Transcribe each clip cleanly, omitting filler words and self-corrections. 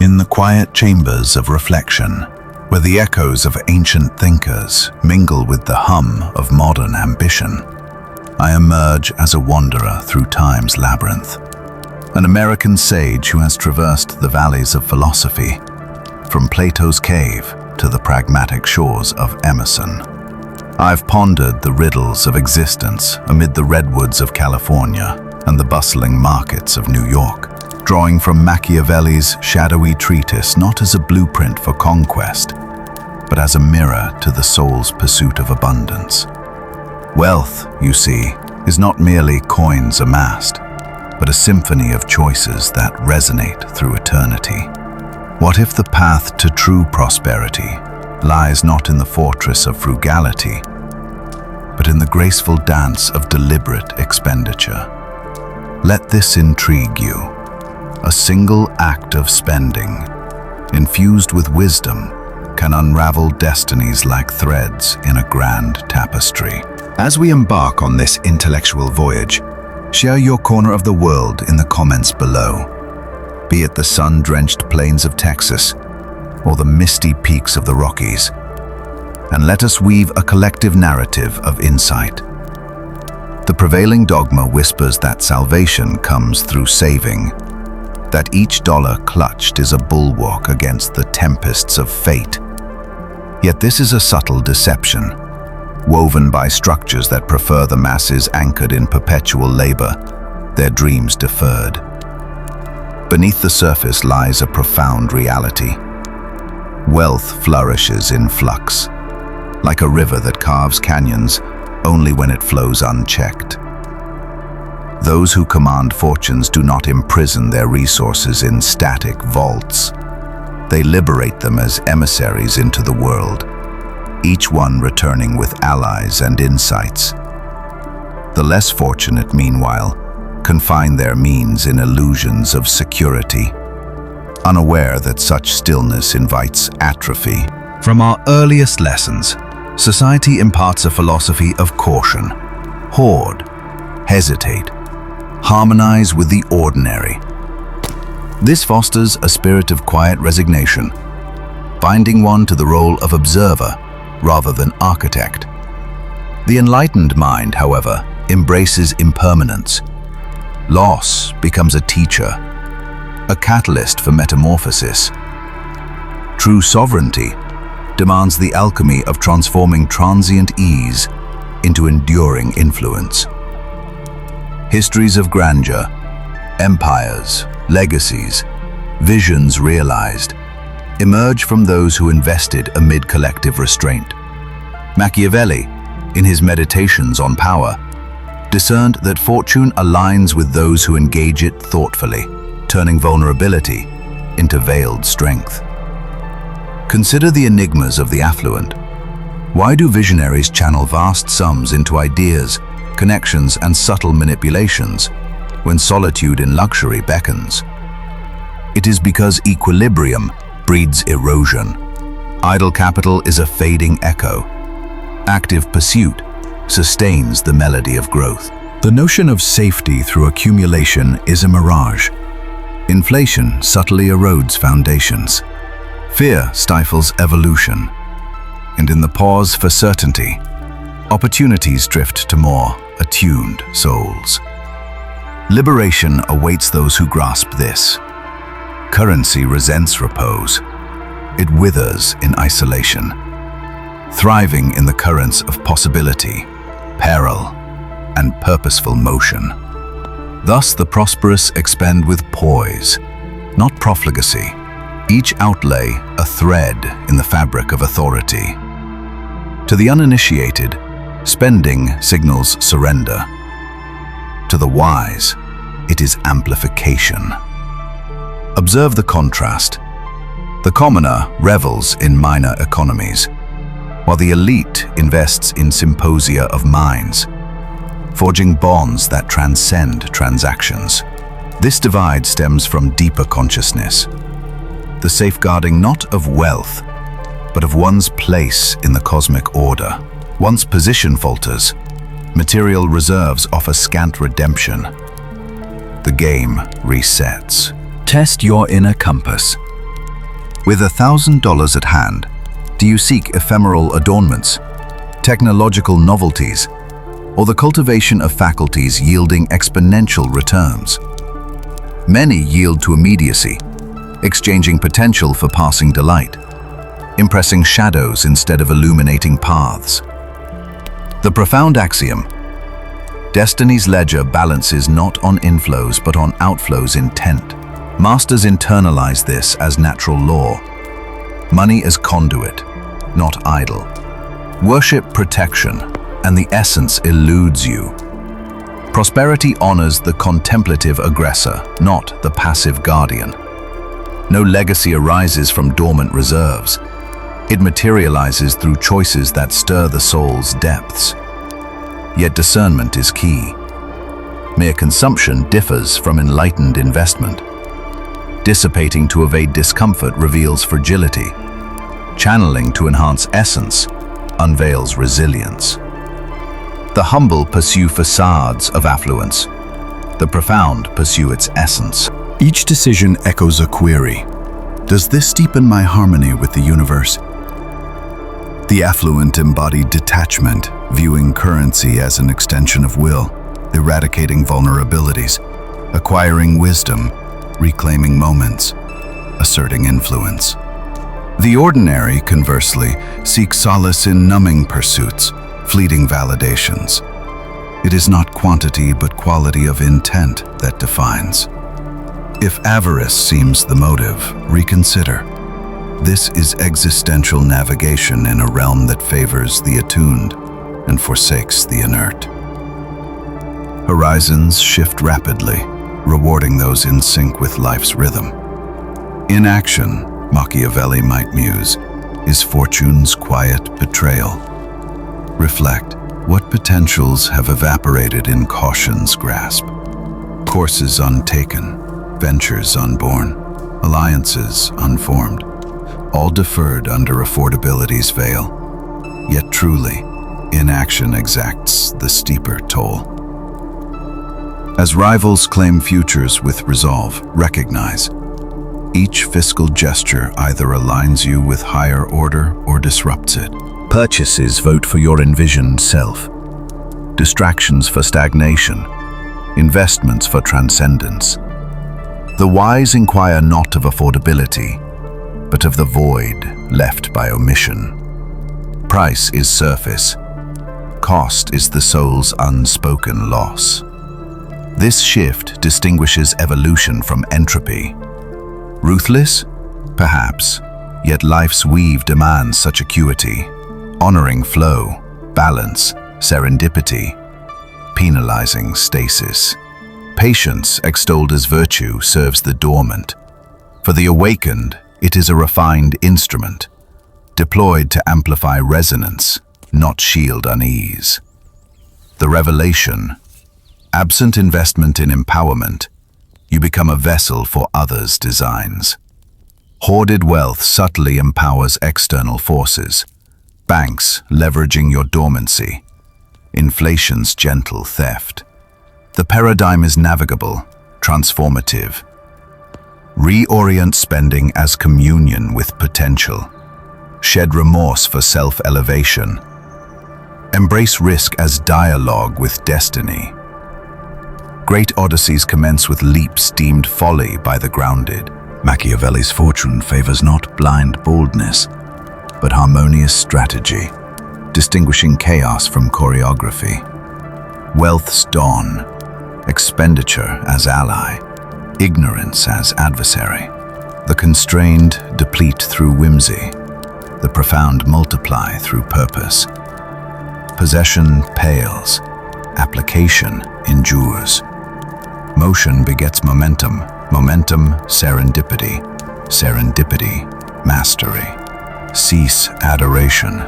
In the quiet chambers of reflection, where the echoes of ancient thinkers mingle with the hum of modern ambition, I emerge as a wanderer through time's labyrinth, an American sage who has traversed the valleys of philosophy, from Plato's cave to the pragmatic shores of Emerson. I've pondered the riddles of existence amid the redwoods of California and the bustling markets of New York, drawing from Machiavelli's shadowy treatise not as a blueprint for conquest, but as a mirror to the soul's pursuit of abundance. Wealth, you see, is not merely coins amassed, but a symphony of choices that resonate through eternity. What if the path to true prosperity lies not in the fortress of frugality, but in the graceful dance of deliberate expenditure? Let this intrigue you. A single act of spending, infused with wisdom, can unravel destinies like threads in a grand tapestry. As we embark on this intellectual voyage, share your corner of the world in the comments below. Be it the sun-drenched plains of Texas or the misty peaks of the Rockies, and let us weave a collective narrative of insight. The prevailing dogma whispers that salvation comes through saving, that each dollar clutched is a bulwark against the tempests of fate. Yet this is a subtle deception, woven by structures that prefer the masses anchored in perpetual labor, their dreams deferred. Beneath the surface lies a profound reality. Wealth flourishes in flux, like a river that carves canyons only when it flows unchecked. Those who command fortunes do not imprison their resources in static vaults. They liberate them as emissaries into the world, each one returning with allies and insights. The less fortunate, meanwhile, confine their means in illusions of security, unaware that such stillness invites atrophy. From our earliest lessons, society imparts a philosophy of caution. Hoard, hesitate, harmonize with the ordinary. This fosters a spirit of quiet resignation, binding one to the role of observer rather than architect. The enlightened mind, however, embraces impermanence. Loss becomes a teacher, a catalyst for metamorphosis. True sovereignty demands the alchemy of transforming transient ease into enduring influence. Histories of grandeur, empires, legacies, visions realized, emerge from those who invested amid collective restraint. Machiavelli, in his Meditations on Power, discerned that fortune aligns with those who engage it thoughtfully, turning vulnerability into veiled strength. Consider the enigmas of the affluent. Why do visionaries channel vast sums into ideas, connections, and subtle manipulations when solitude in luxury beckons? It is because equilibrium breeds erosion. Idle capital is a fading echo. Active pursuit sustains the melody of growth. The notion of safety through accumulation is a mirage. Inflation subtly erodes foundations. Fear stifles evolution. And in the pause for certainty, opportunities drift to more attuned souls. Liberation awaits those who grasp this. Currency resents repose. It withers in isolation, thriving in the currents of possibility, peril, and purposeful motion. Thus the prosperous expend with poise, not profligacy, each outlay a thread in the fabric of authority. To the uninitiated, spending signals surrender. To the wise, it is amplification. Observe the contrast. The commoner revels in minor economies, while the elite invests in symposia of minds, forging bonds that transcend transactions. This divide stems from deeper consciousness, the safeguarding not of wealth, but of one's place in the cosmic order. Once position falters, material reserves offer scant redemption. The game resets. Test your inner compass. With $1,000 at hand, do you seek ephemeral adornments, technological novelties, or the cultivation of faculties yielding exponential returns? Many yield to immediacy, exchanging potential for passing delight, impressing shadows instead of illuminating paths. The profound axiom, destiny's ledger balances not on inflows but on outflows intent. Masters internalize this as natural law. Money as conduit, not idol. Worship protection, and the essence eludes you. Prosperity honors the contemplative aggressor, not the passive guardian. No legacy arises from dormant reserves. It materializes through choices that stir the soul's depths. Yet discernment is key. Mere consumption differs from enlightened investment. Dissipating to evade discomfort reveals fragility. Channeling to enhance essence unveils resilience. The humble pursue facades of affluence. The profound pursue its essence. Each decision echoes a query. Does this deepen my harmony with the universe? The affluent embodied detachment, viewing currency as an extension of will, eradicating vulnerabilities, acquiring wisdom, reclaiming moments, asserting influence. The ordinary, conversely, seeks solace in numbing pursuits, fleeting validations. It is not quantity but quality of intent that defines. If avarice seems the motive, reconsider. This is existential navigation in a realm that favors the attuned and forsakes the inert. Horizons shift rapidly, rewarding those in sync with life's rhythm. Inaction, Machiavelli might muse, is fortune's quiet betrayal. Reflect, what potentials have evaporated in caution's grasp? Courses untaken, ventures unborn, alliances unformed, all deferred under affordability's veil. Yet truly, inaction exacts the steeper toll. As rivals claim futures with resolve, recognize each fiscal gesture either aligns you with higher order or disrupts it. Purchases vote for your envisioned self. Distractions for stagnation. Investments for transcendence. The wise inquire not of affordability, but of the void left by omission. Price is surface. Cost is the soul's unspoken loss. This shift distinguishes evolution from entropy. Ruthless? Perhaps, yet life's weave demands such acuity, honoring flow, balance, serendipity, penalizing stasis. Patience, extolled as virtue, serves the dormant. For the awakened, it is a refined instrument, deployed to amplify resonance, not shield unease. The revelation, absent investment in empowerment, you become a vessel for others' designs. Hoarded wealth subtly empowers external forces, banks leveraging your dormancy, inflation's gentle theft. The paradigm is navigable, transformative. Reorient spending as communion with potential. Shed remorse for self-elevation. Embrace risk as dialogue with destiny. Great odysseys commence with leaps deemed folly by the grounded. Machiavelli's fortune favors not blind boldness, but harmonious strategy, distinguishing chaos from choreography. Wealth's dawn, expenditure as ally, ignorance as adversary. The constrained deplete through whimsy, the profound multiply through purpose. Possession pales, application endures. Motion begets momentum, momentum serendipity, serendipity mastery. Cease adoration,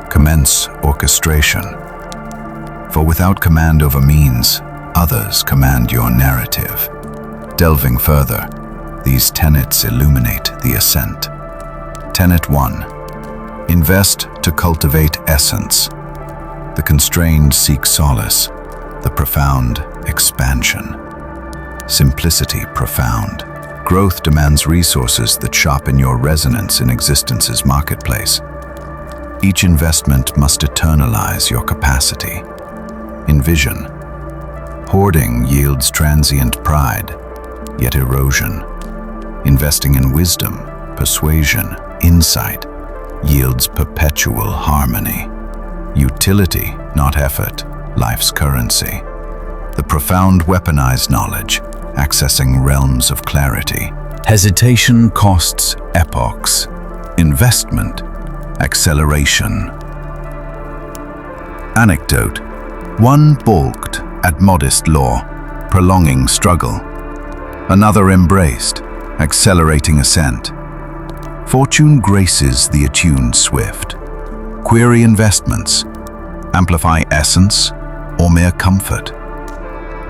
commence orchestration. For without command over means, others command your narrative. Delving further, these tenets illuminate the ascent. Tenet 1. Invest to cultivate essence. The constrained seek solace, the profound expansion. Simplicity profound, growth demands resources that sharpen your resonance in existence's marketplace. Each investment must eternalize your capacity. In vision, hoarding yields transient pride, yet erosion. Investing in wisdom, persuasion, insight yields perpetual harmony. Utility, not effort, life's currency. The profound weaponized knowledge, accessing realms of clarity. Hesitation costs epochs. Investment, acceleration. Anecdote: one balked at modest law, prolonging struggle. Another embraced, accelerating ascent. Fortune graces the attuned swift. Query investments, amplify essence or mere comfort.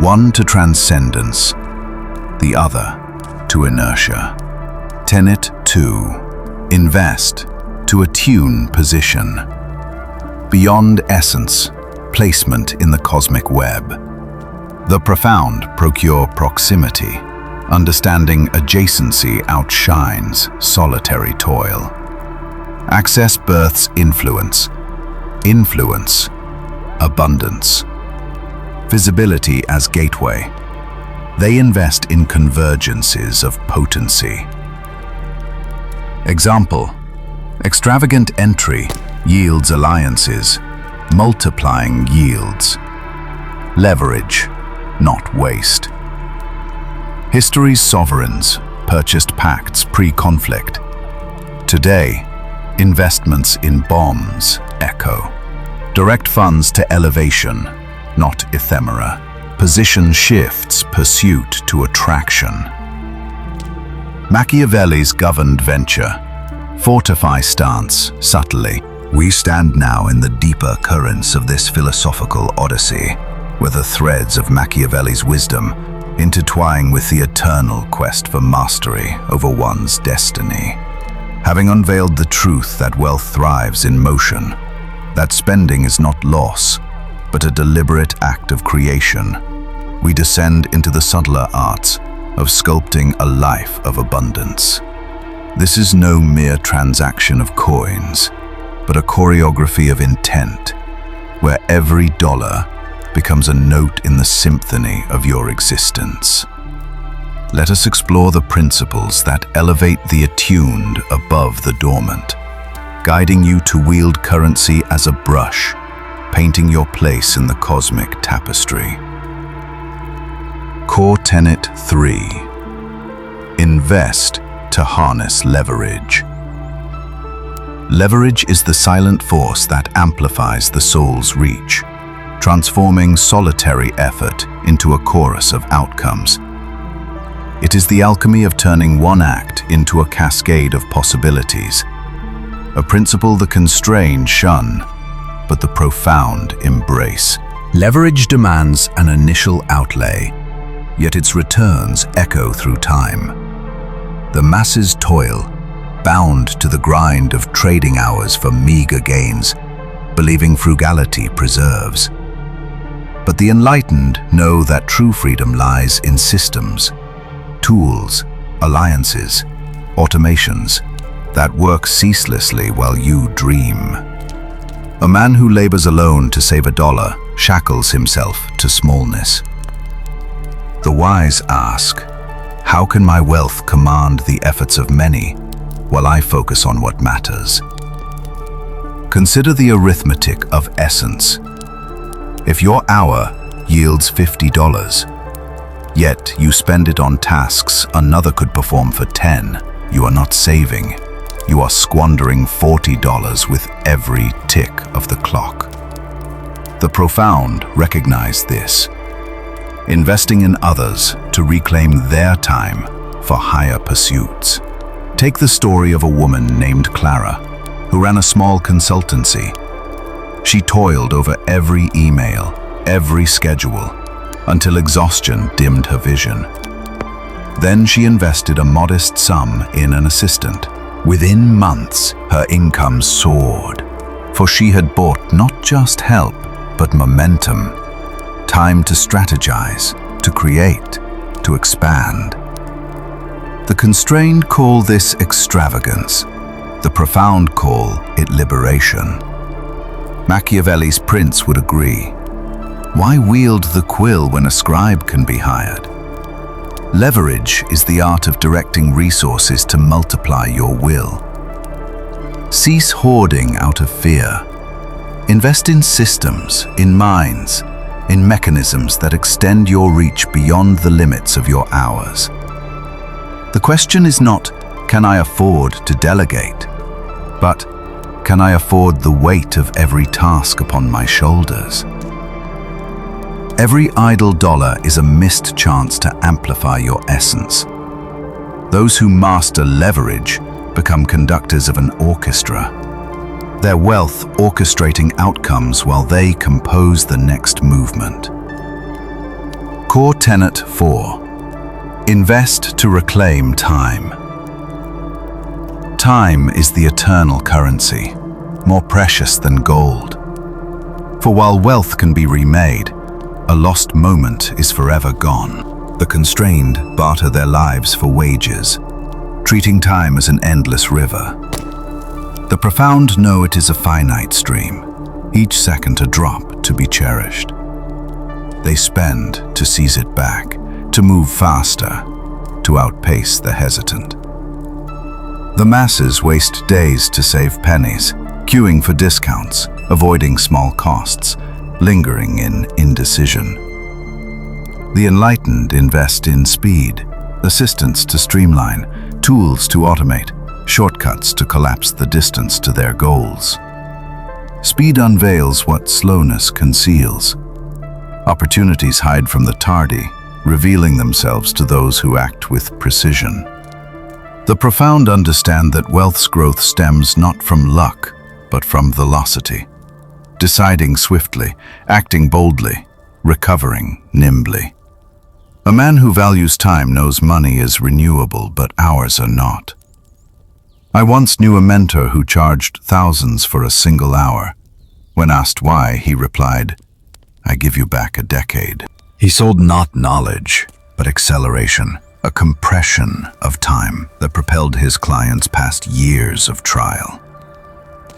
One to transcendence, the other to inertia. Tenet 2. Invest to attune position. Beyond essence, placement in the cosmic web. The profound procure proximity. Understanding adjacency outshines solitary toil. Access births influence. Influence, abundance. Visibility as gateway. They invest in convergences of potency. Example: extravagant entry yields alliances, multiplying yields. Leverage, not waste. History's sovereigns purchased pacts pre-conflict. Today, investments in bombs echo. Direct funds to elevation, not ephemera. Position shifts pursuit to attraction. Machiavelli's governed venture. Fortify stance subtly. We stand now in the deeper currents of this philosophical odyssey, where the threads of Machiavelli's wisdom intertwine with the eternal quest for mastery over one's destiny. Having unveiled the truth that wealth thrives in motion, that spending is not loss, but a deliberate act of creation, we descend into the subtler arts of sculpting a life of abundance. This is no mere transaction of coins, but a choreography of intent, where every dollar becomes a note in the symphony of your existence. Let us explore the principles that elevate the attuned above the dormant, guiding you to wield currency as a brush, painting your place in the cosmic tapestry. Core Tenet 3. Invest to harness leverage. Leverage is the silent force that amplifies the soul's reach, transforming solitary effort into a chorus of outcomes. It is the alchemy of turning one act into a cascade of possibilities, a principle the constrained shun, but the profound embrace. Leverage demands an initial outlay, yet its returns echo through time. The masses toil, bound to the grind of trading hours for meager gains, believing frugality preserves. But the enlightened know that true freedom lies in systems, tools, alliances, automations that work ceaselessly while you dream. A man who labors alone to save $1 shackles himself to smallness. The wise ask, how can my wealth command the efforts of many while I focus on what matters? Consider the arithmetic of essence. If your hour yields $50, yet you spend it on tasks another could perform for 10, you are not saving. You are squandering $40 with every tick of the clock. The profound recognize this, investing in others to reclaim their time for higher pursuits. Take the story of a woman named Clara, who ran a small consultancy. She toiled over every email, every schedule, until exhaustion dimmed her vision. Then she invested a modest sum in an assistant. Within months, her income soared, for she had bought not just help, but momentum. Time to strategize, to create, to expand. The constrained call this extravagance. The profound call it liberation. Machiavelli's prince would agree. Why wield the quill when a scribe can be hired? Leverage is the art of directing resources to multiply your will. Cease hoarding out of fear. Invest in systems, in minds, in mechanisms that extend your reach beyond the limits of your hours. The question is not, can I afford to delegate? But, can I afford the weight of every task upon my shoulders? Every idle dollar is a missed chance to amplify your essence. Those who master leverage become conductors of an orchestra, their wealth orchestrating outcomes while they compose the next movement. Core Tenet 4. Invest to reclaim time. Time is the eternal currency, more precious than gold. For while wealth can be remade, a lost moment is forever gone. The constrained barter their lives for wages, treating time as an endless river. The profound know it is a finite stream, each second a drop to be cherished. They spend to seize it back, to move faster, to outpace the hesitant. The masses waste days to save pennies, queuing for discounts, avoiding small costs, lingering in indecision. The enlightened invest in speed, assistance to streamline, tools to automate, shortcuts to collapse the distance to their goals. Speed unveils what slowness conceals. Opportunities hide from the tardy, revealing themselves to those who act with precision. The profound understand that wealth's growth stems not from luck, but from velocity. Deciding swiftly, acting boldly, recovering nimbly. A man who values time knows money is renewable, but hours are not. I once knew a mentor who charged thousands for a single hour. When asked why, he replied, "I give you back a decade." He sold not knowledge, but acceleration, a compression of time that propelled his clients past years of trial.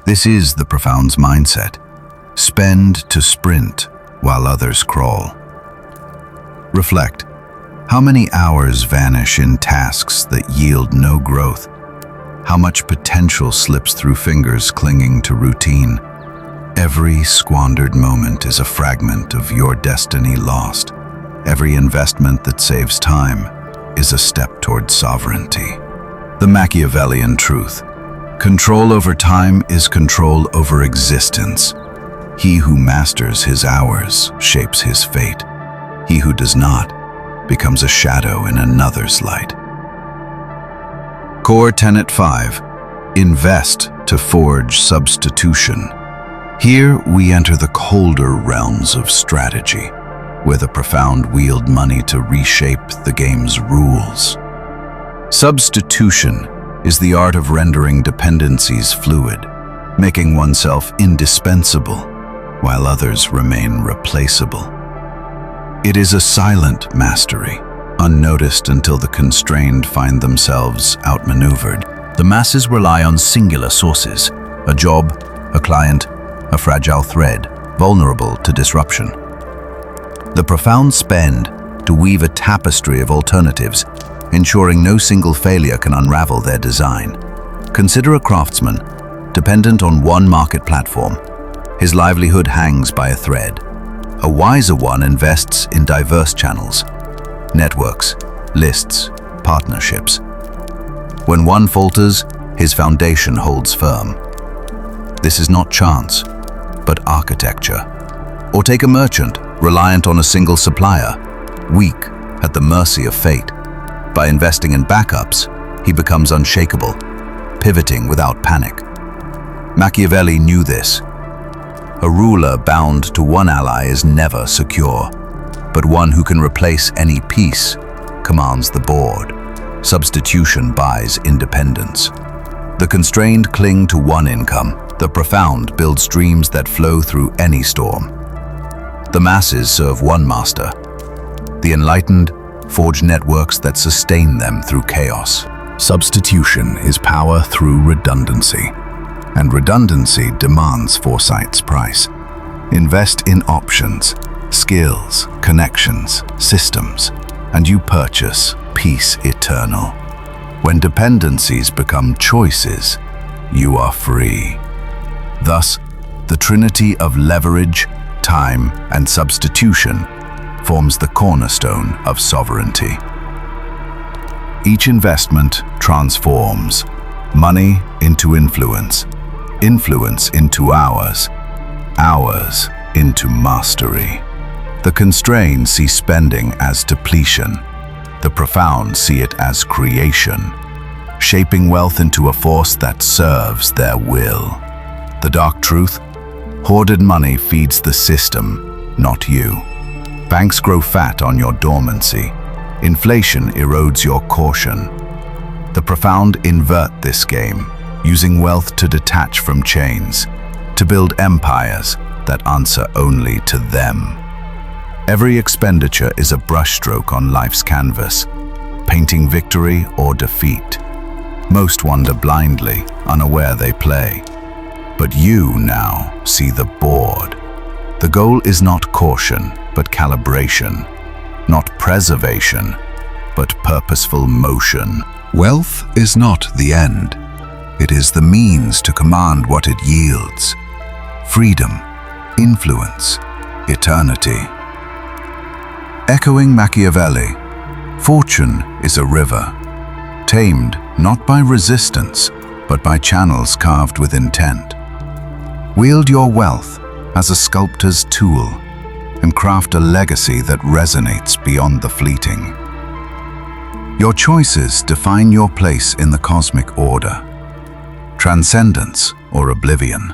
This is the profound's mindset. Spend to sprint while others crawl. Reflect. How many hours vanish in tasks that yield no growth? How much potential slips through fingers clinging to routine? Every squandered moment is a fragment of your destiny lost. Every investment that saves time is a step toward sovereignty. The Machiavellian truth. Control over time is control over existence. He who masters his hours shapes his fate. He who does not becomes a shadow in another's light. Core Tenet 5. Invest to forge substitution. Here we enter the colder realms of strategy, where the profound wield money to reshape the game's rules. Substitution is the art of rendering dependencies fluid, making oneself indispensable while others remain replaceable. It is a silent mastery, unnoticed until the constrained find themselves outmaneuvered. The masses rely on singular sources, a job, a client, a fragile thread, vulnerable to disruption. The profound spend to weave a tapestry of alternatives, ensuring no single failure can unravel their design. Consider a craftsman, dependent on one market platform. His livelihood hangs by a thread. A wiser one invests in diverse channels, networks, lists, partnerships. When one falters, his foundation holds firm. This is not chance, but architecture. Or take a merchant, reliant on a single supplier, weak at the mercy of fate. By investing in backups, he becomes unshakable, pivoting without panic. Machiavelli knew this. A ruler bound to one ally is never secure, but one who can replace any piece commands the board. Substitution buys independence. The constrained cling to one income. The profound build streams that flow through any storm. The masses serve one master. The enlightened forge networks that sustain them through chaos. Substitution is power through redundancy, and redundancy demands foresight's price. Invest in options, skills, connections, systems, and you purchase peace eternal. When dependencies become choices, you are free. Thus, the trinity of leverage, time, and substitution forms the cornerstone of sovereignty. Each investment transforms money into influence, influence into hours, hours into mastery. The constrained see spending as depletion. The profound see it as creation, shaping wealth into a force that serves their will. The dark truth: hoarded money feeds the system, not you. Banks grow fat on your dormancy. Inflation erodes your caution. The profound invert this game, using wealth to detach from chains, to build empires that answer only to them. Every expenditure is a brushstroke on life's canvas, painting victory or defeat. Most wander blindly, unaware they play. But you now see the board. The goal is not caution, but calibration. Not preservation, but purposeful motion. Wealth is not the end. It is the means to command what it yields. Freedom, influence, eternity. Echoing Machiavelli, fortune is a river, tamed not by resistance, but by channels carved with intent. Wield your wealth as a sculptor's tool and craft a legacy that resonates beyond the fleeting. Your choices define your place in the cosmic order, transcendence or oblivion.